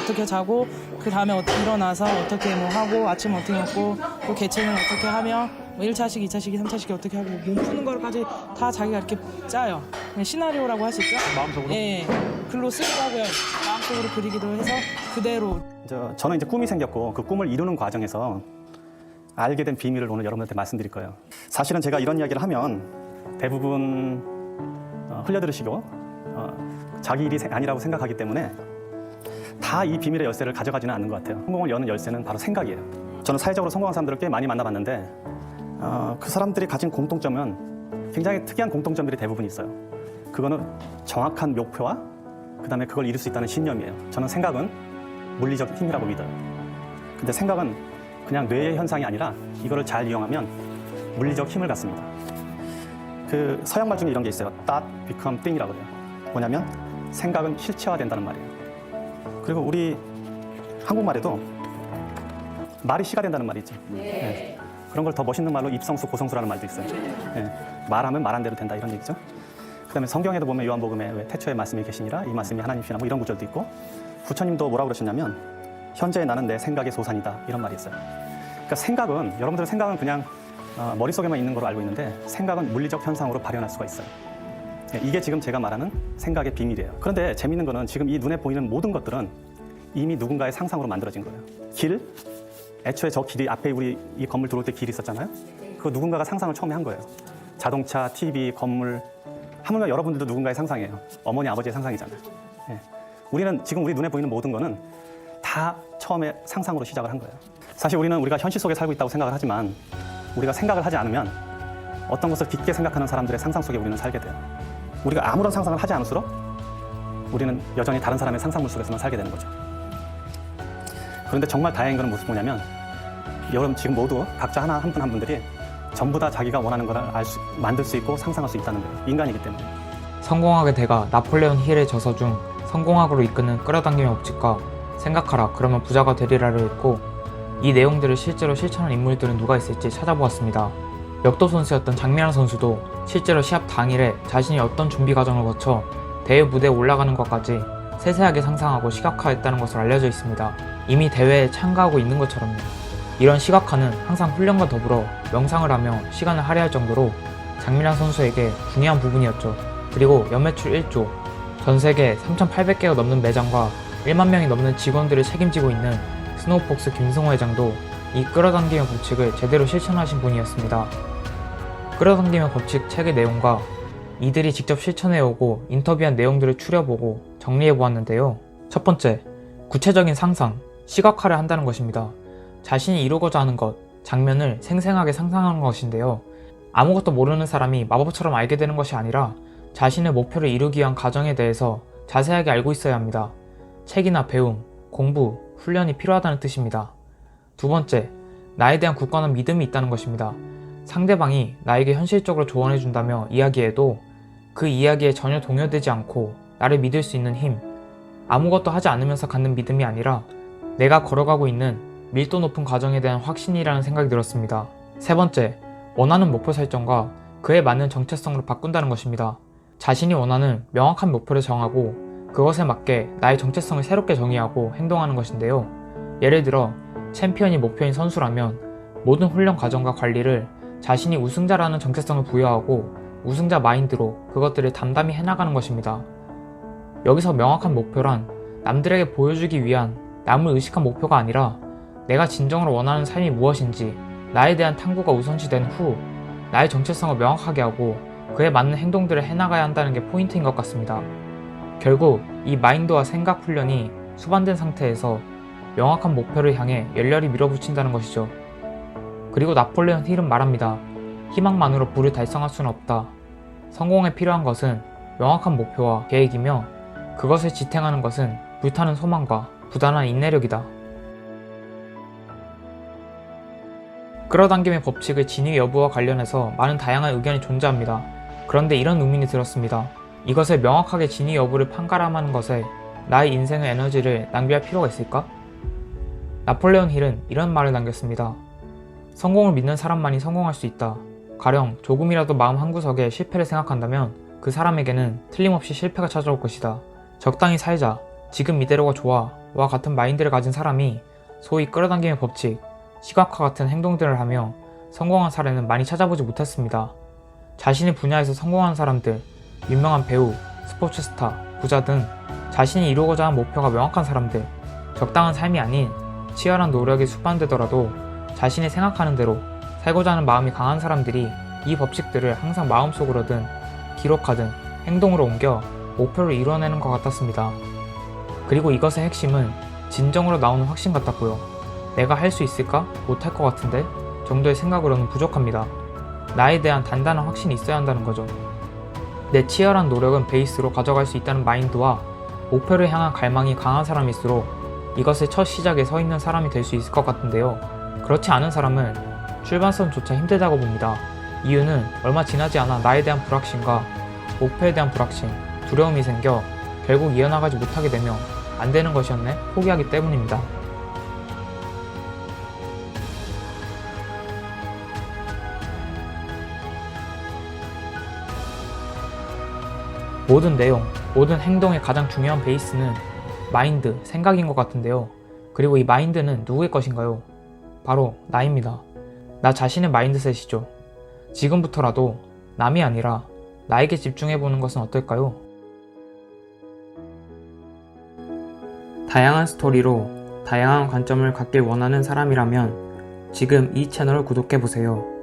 어떻게 자고 그 다음에 일어나서 어떻게 뭐 하고 아침 어떻게 먹고 또 개체는 어떻게 하며 뭐 1차식, 2차식, 3차식 어떻게 하고 몸 푸는 거까지 다 자기가 이렇게 짜요. 그냥 시나리오라고 할 수 있죠. 마음속으로? 예, 글로 쓰기도 하고요. 마음속으로 그리기도 해서 그대로. 저는 이제 꿈이 생겼고 그 꿈을 이루는 과정에서 알게 된 비밀을 오늘 여러분한테 말씀드릴 거예요. 사실은 제가 이런 이야기를 하면 대부분 흘려들으시고 자기 일이 아니라고 생각하기 때문에 다 이 비밀의 열쇠를 가져가지는 않는 것 같아요. 성공을 여는 열쇠는 바로 생각이에요. 저는 사회적으로 성공한 사람들을 꽤 많이 만나봤는데 그 사람들이 가진 공통점은 굉장히 특이한 공통점들이 대부분 있어요. 그거는 정확한 목표와 그 다음에 그걸 이룰 수 있다는 신념이에요. 저는 생각은 물리적 힘이라고 믿어요. 근데 생각은 그냥 뇌의 현상이 아니라 이거를 잘 이용하면 물리적 힘을 갖습니다. 그 서양말 중에 이런 게 있어요. Thought become thing이라고 해요. 뭐냐면 생각은 실체화된다는 말이에요. 그리고 우리 한국말에도 말이 시가 된다는 말이 있죠. 네. 그런 걸 더 멋있는 말로 입성수, 고성수라는 말도 있어요. 네. 말하면 말한 대로 된다 이런 얘기죠. 그 다음에 성경에도 보면 요한복음에 왜 태초에 말씀이 계시니라 이 말씀이 하나님이시나 뭐 이런 구절도 있고 부처님도 뭐라고 그러셨냐면 현재 나는 내 생각의 소산이다 이런 말이 있어요. 그러니까 생각은 여러분들은 생각은 그냥 머릿속에만 있는 걸로 알고 있는데 생각은 물리적 현상으로 발현할 수가 있어요. 이게 지금 제가 말하는 생각의 비밀이에요. 그런데 재밌는 거는 지금 이 눈에 보이는 모든 것들은 이미 누군가의 상상으로 만들어진 거예요. 길, 애초에 저 길이 앞에 우리 이 건물 들어올 때 길이 있었잖아요. 그거 누군가가 상상을 처음에 한 거예요. 자동차, TV, 건물, 하물며 여러분들도 누군가의 상상이에요. 어머니, 아버지의 상상이잖아요. 예. 우리는 지금 우리 눈에 보이는 모든 거는 다 처음에 상상으로 시작을 한 거예요. 사실 우리가 현실 속에 살고 있다고 생각을 하지만 우리가 생각을 하지 않으면 어떤 것을 깊게 생각하는 사람들의 상상 속에 우리는 살게 돼요. 우리가 아무런 상상을 하지 않을수록 우리는 여전히 다른 사람의 상상물 속에서만 살게 되는 거죠. 그런데 정말 다행인 것은 무슨 뭐냐면 여러분 지금 모두 각자 한 분 한 분들이 전부 다 자기가 원하는 걸 만들 수 있고 상상할 수 있다는 거예요. 인간이기 때문에. 성공학의 대가 나폴레온 힐의 저서 중 성공학으로 이끄는 끌어당김의 법칙과 생각하라 그러면 부자가 되리라를 읽고 이 내용들을 실제로 실천한 인물들은 누가 있을지 찾아보았습니다. 역도 선수였던 장민환 선수도 실제로 시합 당일에 자신이 어떤 준비 과정을 거쳐 대회 무대에 올라가는 것까지 세세하게 상상하고 시각화했다는 것으로 알려져 있습니다. 이미 대회에 참가하고 있는 것처럼요. 이런 시각화는 항상 훈련과 더불어 명상을 하며 시간을 할애할 정도로 장민환 선수에게 중요한 부분이었죠. 그리고 연매출 1조, 전 세계 3,800개가 넘는 매장과 1만 명이 넘는 직원들을 책임지고 있는 스노우폭스 김승호 회장도 이 끌어당김의 법칙을 제대로 실천하신 분이었습니다. 끌어당김의 법칙 책의 내용과 이들이 직접 실천해오고 인터뷰한 내용들을 추려보고 정리해보았는데요. 첫 번째, 구체적인 상상, 시각화를 한다는 것입니다. 자신이 이루고자 하는 것, 장면을 생생하게 상상하는 것인데요. 아무것도 모르는 사람이 마법처럼 알게 되는 것이 아니라 자신의 목표를 이루기 위한 과정에 대해서 자세하게 알고 있어야 합니다. 책이나 배움, 공부, 훈련이 필요하다는 뜻입니다. 두 번째, 나에 대한 굳건한 믿음이 있다는 것입니다. 상대방이 나에게 현실적으로 조언해준다며 이야기해도 그 이야기에 전혀 동요되지 않고 나를 믿을 수 있는 힘, 아무것도 하지 않으면서 갖는 믿음이 아니라 내가 걸어가고 있는 밀도 높은 과정에 대한 확신이라는 생각이 들었습니다. 세 번째, 원하는 목표 설정과 그에 맞는 정체성으로 바꾼다는 것입니다. 자신이 원하는 명확한 목표를 정하고 그것에 맞게 나의 정체성을 새롭게 정의하고 행동하는 것인데요. 예를 들어 챔피언이 목표인 선수라면 모든 훈련 과정과 관리를 자신이 우승자라는 정체성을 부여하고 우승자 마인드로 그것들을 담담히 해나가는 것입니다. 여기서 명확한 목표란 남들에게 보여주기 위한 남을 의식한 목표가 아니라 내가 진정으로 원하는 삶이 무엇인지 나에 대한 탐구가 우선시된 후 나의 정체성을 명확하게 하고 그에 맞는 행동들을 해나가야 한다는 게 포인트인 것 같습니다. 결국 이 마인드와 생각 훈련이 수반된 상태에서 명확한 목표를 향해 열렬히 밀어붙인다는 것이죠. 그리고 나폴레온 힐은 말합니다. 희망만으로 부를 달성할 수는 없다. 성공에 필요한 것은 명확한 목표와 계획이며 그것을 지탱하는 것은 불타는 소망과 부단한 인내력이다. 끌어당김의 법칙의 진위 여부와 관련해서 많은 다양한 의견이 존재합니다. 그런데 이런 의문이 들었습니다. 이것을 명확하게 진위 여부를 판가름하는 것에 나의 인생의 에너지를 낭비할 필요가 있을까? 나폴레온 힐은 이런 말을 남겼습니다. 성공을 믿는 사람만이 성공할 수 있다. 가령 조금이라도 마음 한구석에 실패를 생각한다면 그 사람에게는 틀림없이 실패가 찾아올 것이다. 적당히 살자. 지금 이대로가 좋아. 와 같은 마인드를 가진 사람이 소위 끌어당김의 법칙, 시각화 같은 행동들을 하며 성공한 사례는 많이 찾아보지 못했습니다. 자신의 분야에서 성공한 사람들, 유명한 배우, 스포츠 스타, 부자 등 자신이 이루고자 하는 목표가 명확한 사람들, 적당한 삶이 아닌 치열한 노력이 수반되더라도 자신이 생각하는 대로 살고자 하는 마음이 강한 사람들이 이 법칙들을 항상 마음속으로든 기록하든 행동으로 옮겨 목표를 이뤄내는 것 같았습니다. 그리고 이것의 핵심은 진정으로 나오는 확신 같았고요. 내가 할 수 있을까? 못할 것 같은데? 정도의 생각으로는 부족합니다. 나에 대한 단단한 확신이 있어야 한다는 거죠. 내 치열한 노력은 베이스로 가져갈 수 있다는 마인드와 목표를 향한 갈망이 강한 사람일수록 이것의 첫 시작에 서 있는 사람이 될 수 있을 것 같은데요. 그렇지 않은 사람은 출발선조차 힘들다고 봅니다. 이유는 얼마 지나지 않아 나에 대한 불확신과 목표에 대한 불확신, 두려움이 생겨 결국 이어나가지 못하게 되며 안 되는 것이었네? 포기하기 때문입니다. 모든 내용, 모든 행동의 가장 중요한 베이스는 마인드, 생각인 것 같은데요. 그리고 이 마인드는 누구의 것인가요? 바로 나입니다. 나 자신의 마인드셋이죠. 지금부터라도 남이 아니라 나에게 집중해보는 것은 어떨까요? 다양한 스토리로 다양한 관점을 갖길 원하는 사람이라면 지금 이 채널을 구독해보세요.